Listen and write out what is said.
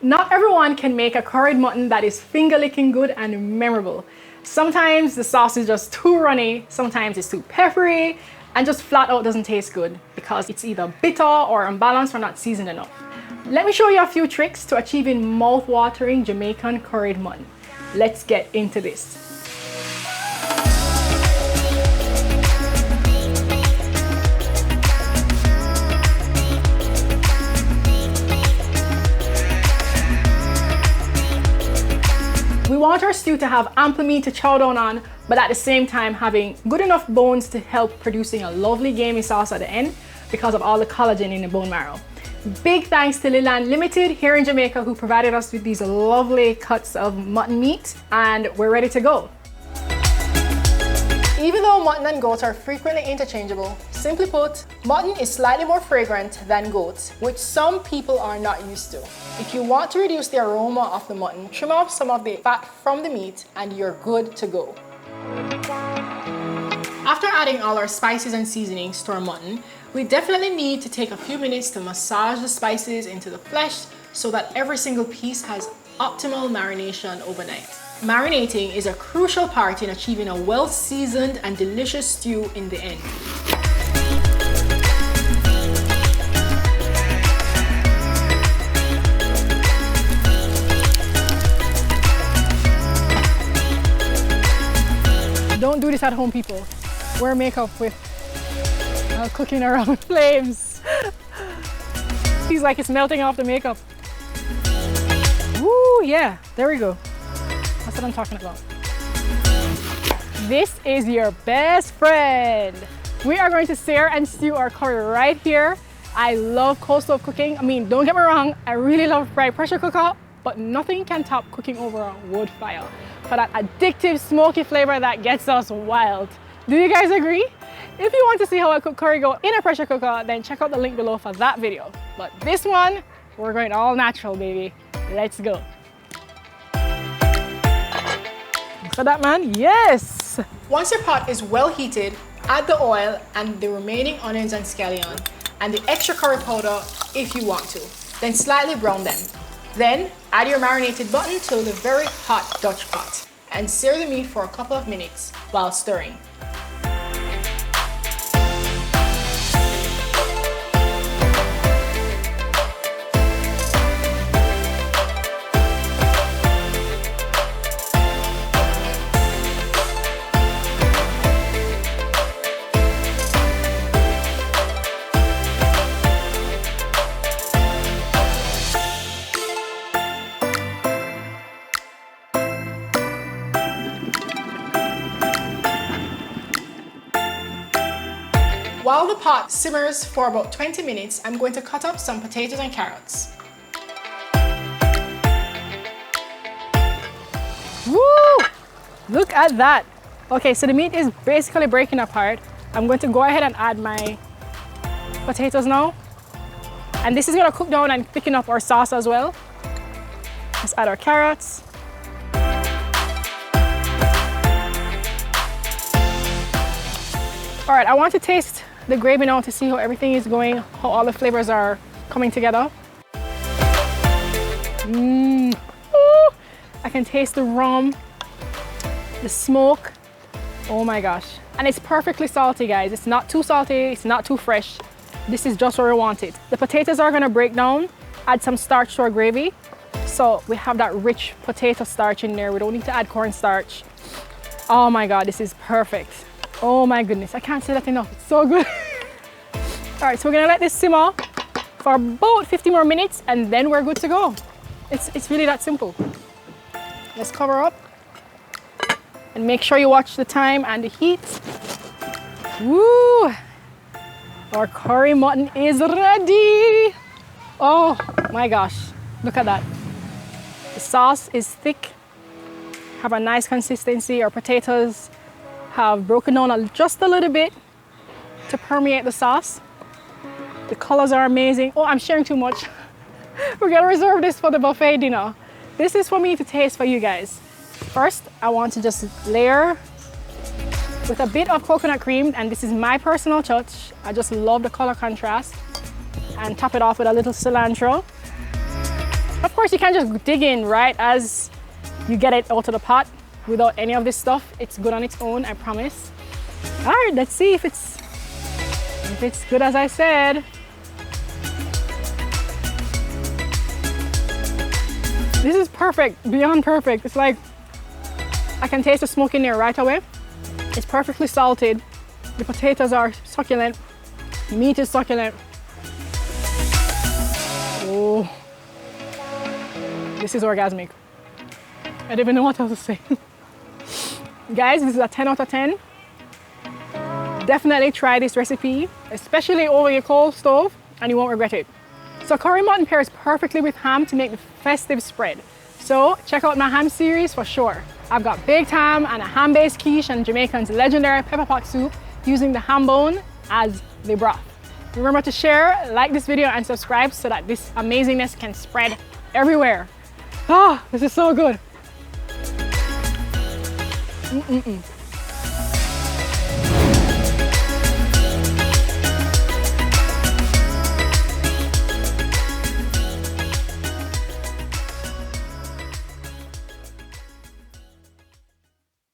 Not everyone can make a curried mutton that is finger-licking good and memorable. Sometimes the sauce is just too runny, sometimes it's too peppery, and just flat out doesn't taste good because it's either bitter or unbalanced or not seasoned enough. Let me show you a few tricks to achieving mouth-watering Jamaican curried mutton. Let's get into this. We want our stew to have ample meat to chow down on, but at the same time having good enough bones to help producing a lovely gamey sauce at the end because of all the collagen in the bone marrow. Big thanks to Liland Limited here in Jamaica who provided us with these lovely cuts of mutton meat, and we're ready to go. Even though mutton and goat are frequently interchangeable, simply put, mutton is slightly more fragrant than goat, which some people are not used to. If you want to reduce the aroma of the mutton, trim off some of the fat from the meat and you're good to go. After adding all our spices and seasonings to our mutton, we definitely need to take a few minutes to massage the spices into the flesh so that every single piece has optimal marination overnight. Marinating is a crucial part in achieving a well-seasoned and delicious stew in the end. Don't do this at home, people. Wear makeup with cooking around flames. Feels like it's melting off the makeup. Woo, yeah, there we go. That's what I'm talking about. This is your best friend. We are going to sear and stew our curry right here. I love cold stove cooking. I mean, don't get me wrong, I really love fried pressure cooker, but nothing can top cooking over a wood fire for that addictive smoky flavor that gets us wild. Do you guys agree? If you want to see how I cook curry goat in a pressure cooker, then check out the link below for that video. But this one, we're going all natural, baby. Let's go. For that, man, yes! Once your pot is well heated, add the oil and the remaining onions and scallion and the extra curry powder if you want to. Then slightly brown them. Then add your marinated mutton to the very hot Dutch pot and sear the meat for a couple of minutes while stirring. While the pot simmers for about 20 minutes, I'm going to cut up some potatoes and carrots. Woo! Look at that. Okay, so the meat is basically breaking apart. I'm going to go ahead and add my potatoes now. And this is going to cook down and thicken up our sauce as well. Let's add our carrots. All right, I want to taste the gravy now to see how everything is going, how all the flavors are coming together. Ooh, I can taste the rum, the smoke. Oh my gosh. And it's perfectly salty, guys. It's not too salty, it's not too fresh. This is just where we want it. The potatoes are gonna break down, add some starch to our gravy. So we have that rich potato starch in there. We don't need to add cornstarch. Oh my God, this is perfect. Oh my goodness, I can't say that enough. It's so good. All right, so we're gonna let this simmer for about 50 more minutes and then we're good to go. It's really that simple. Let's cover up and make sure you watch the time and the heat. Woo! Our curry mutton is ready. Oh my gosh, look at that. The sauce is thick, have a nice consistency. Our potatoes have broken down just a little bit to permeate the sauce. The colors are amazing. Oh, I'm sharing too much. We're gonna reserve this for the buffet dinner. This is for me to taste for you guys. First, I want to just layer with a bit of coconut cream, and this is my personal touch. I just love the color contrast. And top it off with a little cilantro. Of course, you can just dig in right as you get it out of the pot without any of this stuff. It's good on its own, I promise. All right, let's see if it's good as I said. This is perfect, beyond perfect. It's like, I can taste the smoke in there right away. It's perfectly salted. The potatoes are succulent. The meat is succulent. Oh, this is orgasmic. I don't even know what else to say. Guys, this is a 10 out of 10. Definitely try this recipe, especially over your coal stove, and you won't regret it. So curry mutton pairs perfectly with ham to make the festive spread. So check out my ham series for sure. I've got baked ham and a ham-based quiche and Jamaican's legendary pepper pot soup using the ham bone as the broth. Remember to share, like this video, and subscribe so that this amazingness can spread everywhere. Oh, this is so good.